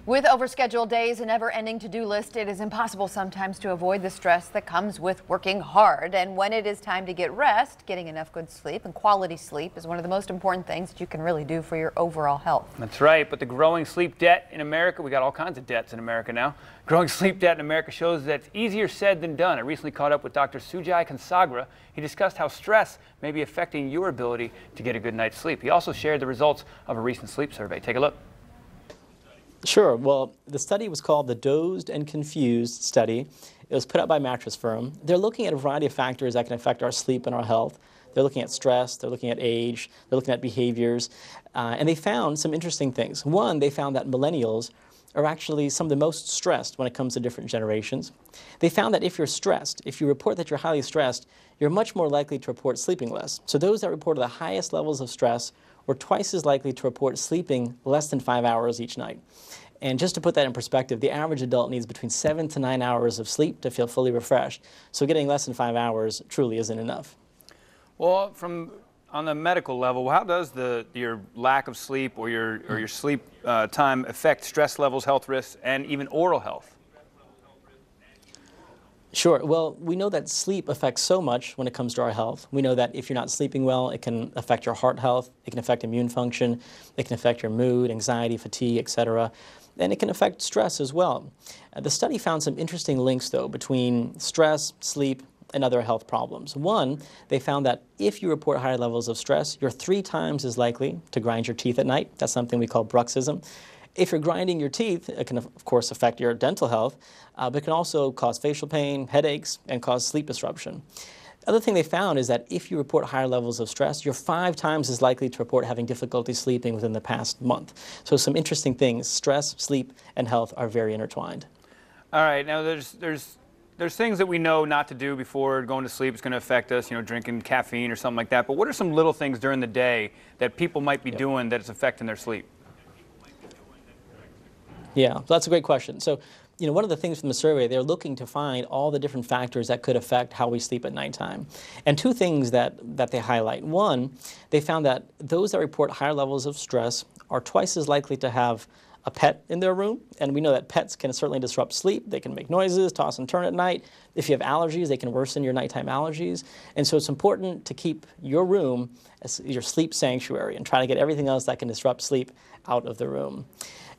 With overscheduled days and never-ending to-do list, it is impossible sometimes to avoid the stress that comes with working hard. And when it is time to get rest, getting enough good sleep and quality sleep is one of the most important things that you can really do for your overall health. That's right, but the growing sleep debt in America, we got all kinds of debts in America now. Growing sleep debt in America shows that it's easier said than done. I recently caught up with Dr. Sujai Kansagra. He discussed how stress may be affecting your ability to get a good night's sleep. He also shared the results of a recent sleep survey. Take a look. Sure. Well, the study was called the Dozed and Confused study. It was put out by Mattress Firm. They're looking at a variety of factors that can affect our sleep and our health. They're looking at stress, they're looking at age, they're looking at behaviors, and they found some interesting things. One, they found that millennials are actually some of the most stressed when it comes to different generations. They found that if you're stressed, if you report that you're highly stressed, you're much more likely to report sleeping less. So those that reported the highest levels of stress were twice as likely to report sleeping less than 5 hours each night. And just to put that in perspective, the average adult needs between 7 to 9 hours of sleep to feel fully refreshed. So getting less than 5 hours truly isn't enough. Well, on the medical level, how does your lack of sleep or your sleep time affect stress levels, health risks, and even oral health? Sure. Well, we know that sleep affects so much when it comes to our health. We know that if you're not sleeping well, it can affect your heart health, it can affect immune function, it can affect your mood, anxiety, fatigue, etc. And it can affect stress as well. The study found some interesting links, though, between stress, sleep, and other health problems. One, they found that if you report higher levels of stress, you're 3 times as likely to grind your teeth at night. That's something we call bruxism. If you're grinding your teeth, it can, of course, affect your dental health, but it can also cause facial pain, headaches, and cause sleep disruption. The other thing they found is that if you report higher levels of stress, you're 5 times as likely to report having difficulty sleeping within the past month. So some interesting things. Stress, sleep, and health are very intertwined. All right. Now, there's things that we know not to do before going to sleep. It's going to affect us, drinking caffeine or something like that. But what are some little things during the day that people might be doing that is affecting their sleep? Yeah, that's a great question. So, one of the things from the survey, they're looking to find all the different factors that could affect how we sleep at nighttime. And 2 things that they highlight. One, they found that those that report higher levels of stress are twice as likely to have a pet in their room. And we know that pets can certainly disrupt sleep. They can make noises, toss and turn at night. If you have allergies, they can worsen your nighttime allergies. And so it's important to keep your room as your sleep sanctuary and try to get everything else that can disrupt sleep out of the room.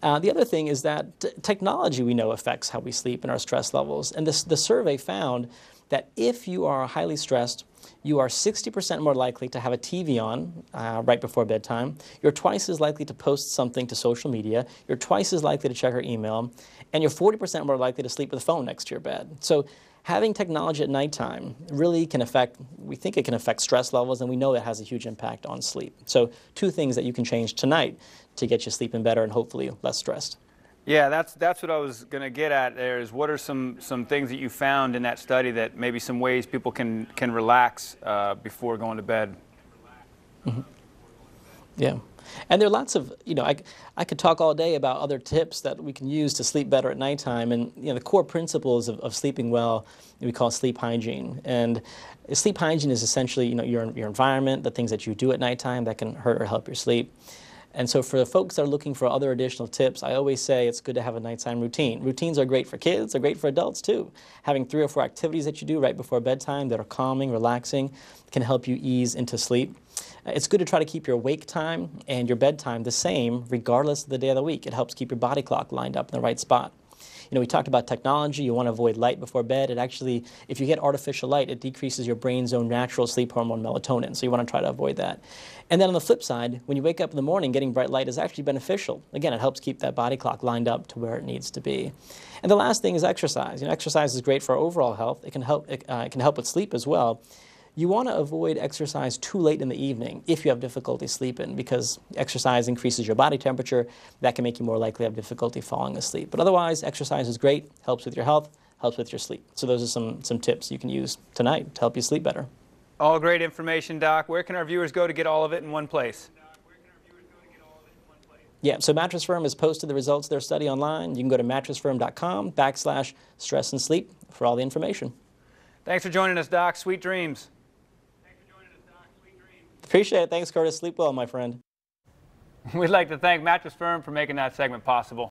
The other thing is that technology we know affects how we sleep and our stress levels. And the survey found that if you are highly stressed, you are 60% more likely to have a TV on right before bedtime. You're twice as likely to post something to social media. You're twice as likely to check your email. And you're 40% more likely to sleep with a phone next to your bed. So having technology at nighttime really can affect, we think it can affect stress levels, and we know it has a huge impact on sleep. So 2 things that you can change tonight to get you sleeping better and hopefully less stressed. Yeah, that's what I was going to get at there, is what are some things that you found in that study that maybe some ways people can relax before going to bed? Mm-hmm. Yeah. And there are lots of, I could talk all day about other tips that we can use to sleep better at nighttime. And, the core principles of sleeping well, we call sleep hygiene. And sleep hygiene is essentially, your environment, the things that you do at nighttime that can hurt or help your sleep. And so for the folks that are looking for other additional tips, I always say it's good to have a nighttime routine. Routines are great for kids, they're great for adults too. Having 3 or 4 activities that you do right before bedtime that are calming, relaxing, can help you ease into sleep. It's good to try to keep your wake time and your bedtime the same regardless of the day of the week. It helps keep your body clock lined up in the right spot. We talked about technology. You want to avoid light before bed. It actually, if you get artificial light, it decreases your brain's own natural sleep hormone, melatonin. So you want to try to avoid that. And then on the flip side, when you wake up in the morning, getting bright light is actually beneficial. Again, it helps keep that body clock lined up to where it needs to be. And the last thing is exercise. Exercise is great for our overall health. It can help with sleep as well. You want to avoid exercise too late in the evening if you have difficulty sleeping, because exercise increases your body temperature. That can make you more likely to have difficulty falling asleep. But otherwise, exercise is great, helps with your health, helps with your sleep. So those are some tips you can use tonight to help you sleep better. All great information, Doc. Where can our viewers go to get all of it in one place? Yeah, so Mattress Firm has posted the results of their study online. You can go to mattressfirm.com/stress and sleep for all the information. Thanks for joining us, Doc. Sweet dreams. Appreciate it. Thanks, Curtis. Sleep well, my friend. We'd like to thank Mattress Firm for making that segment possible.